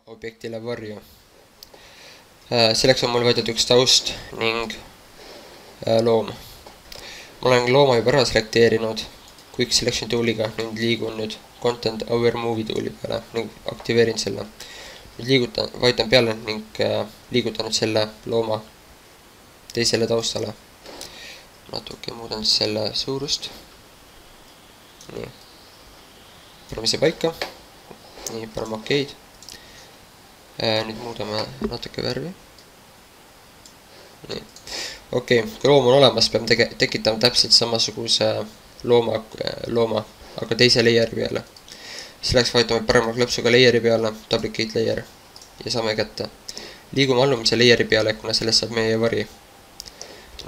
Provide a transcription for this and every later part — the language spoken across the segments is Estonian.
objektile varju. Selleks on mul võetud üks taust ning loom. Ma olen looma juba ära selekteerinud Quick Selection tooliga, nüüd liigun nüüd Content Aware Movie tooli peale ning aktiveerin selle. Nüüd vajutan peale ning liigutan nüüd selle looma teisele taustale. Natuke muudan selle suurust. Nii. Paneme see paika. Nii, paneme okeid. Nüüd muudame natuke värvi. Nii. Okei, kui loom on olemas, peame tekitama täpselt samasuguse looma, aga teise layeri peale. Selleks vajutame parema klõpsuga layeri peale, duplicate layer ja saame kätte. Liigume allumise layeri peale, kuna sellest saab meie vari.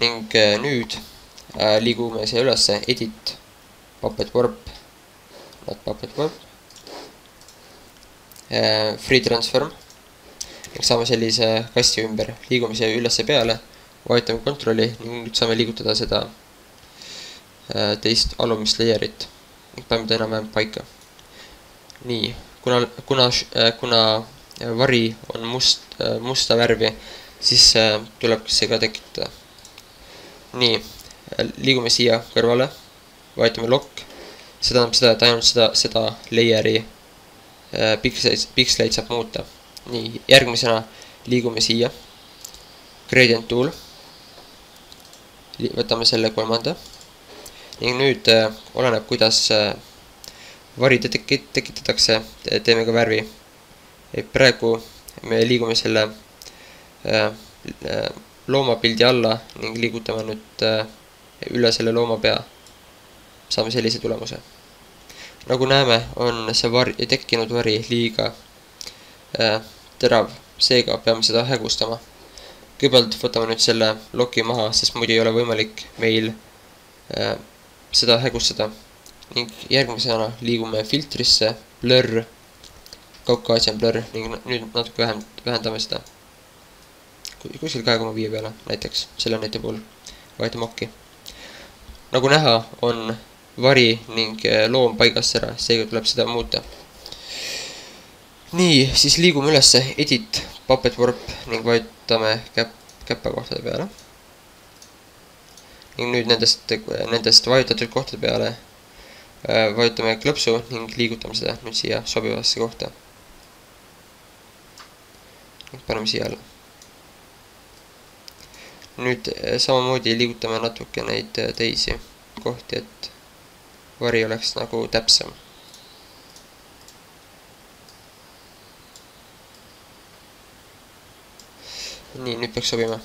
Ning nüüd liigume siia ülesse, edit, puppet warp, not puppet warp, free transform. Ning saame sellise kasti ümber, liigume siia ülesse peale, vajutame kontrolli ning nüüd saame liigutada seda teist alumist layerit ning paneme ta enam-vähem paika. Nii, kuna vari on musta värvi, siis tuleb see ka tekitada. Nii, liigume siia kõrvale, vajutame lock, see tähendab seda, et ainult seda layeri piksleid saab muuta. Nii, järgmisena liigume siia, gradient tool, võtame selle kolmanda ning nüüd oleneb, kuidas vari tekitatakse, teeme ka värvi. Praegu me liigume selle loomapildi alla ning liigutame nüüd üle selle looma pea. Saame sellise tulemuse. Nagu näeme, on see tekkinud vari liiga terav, seega peame seda hägustama. Kõigepealt võtame nüüd selle loki maha, sest muidu ei ole võimalik meil seda hägustada. Ning järgmisena liigume filtrisse, blur, Caucasian blur ning nüüd natuke vähendame seda. Kuskil 2,5 peale näiteks, selle näite puhul. Vajutame okki. Nagu näha, on vari ning loom paigast ära, seega tuleb seda muuta. Nii, siis liigume ülesse, edit, puppet warp ning vajutame käppa kohtade peale. Ning nüüd nendest vajutatud kohtade peale vajutame klõpsu ning liigutame seda nüüd siia sobivasse kohta. Paneme siia alla. Nüüd samamoodi liigutame natuke neid teisi kohti, et vari oleks nagu täpsem. Nii, nüüd peaks sobima.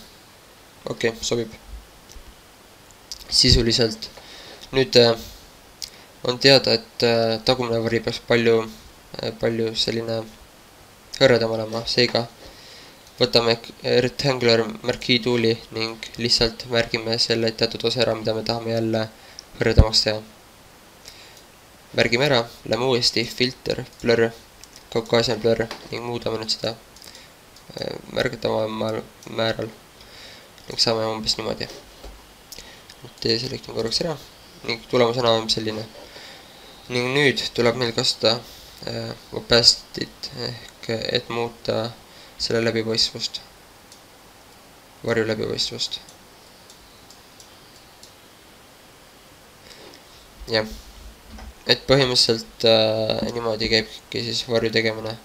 Okei, sobib. Sisuliselt. Nüüd on teada, et tagumine vari peaks palju selline hõredam olema. Seega võtame rectangular marquee tooli ning lihtsalt märgime selle teatud osa ära, mida me tahame jälle hõredamaks teha. Märgime ära, lähme uuesti filter, blur, Caucasian blur ning muudame nüüd seda märgataval määral ning saame umbes niimoodi. Deselektin korraks ära ning tulemusena on selline. Ning nüüd tuleb meil kasutada opacity't ehk et muuta selle läbipaistvust, varju läbipaistvust. Jah, et põhimõtteliselt niimoodi käibki siis varju tegemine.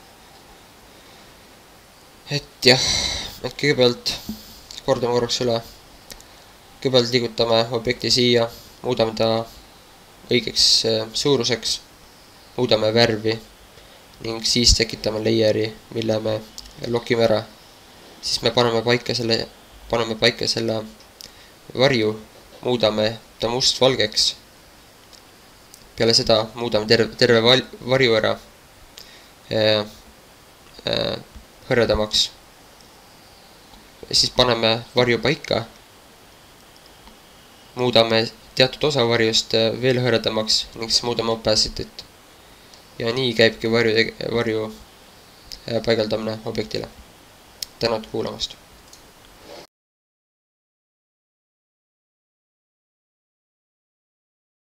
Et jah, et kõigepealt kordame korraks üle. Kõigepealt liigutame objekti siia, muudame ta õigeks suuruseks, muudame värvi ning siis tekitame layeri, mille me lokime ära. Siis me paneme paika selle varju, muudame ta mustvalgeks. Peale seda muudame terve varju ära hõredamaks. Siis paneme varju paika, muudame teatud osa varjust veel hõredamaks ning siis muudame opacity't. Ja nii käibki varju paigaldamine objektile. Tänud kuulamast!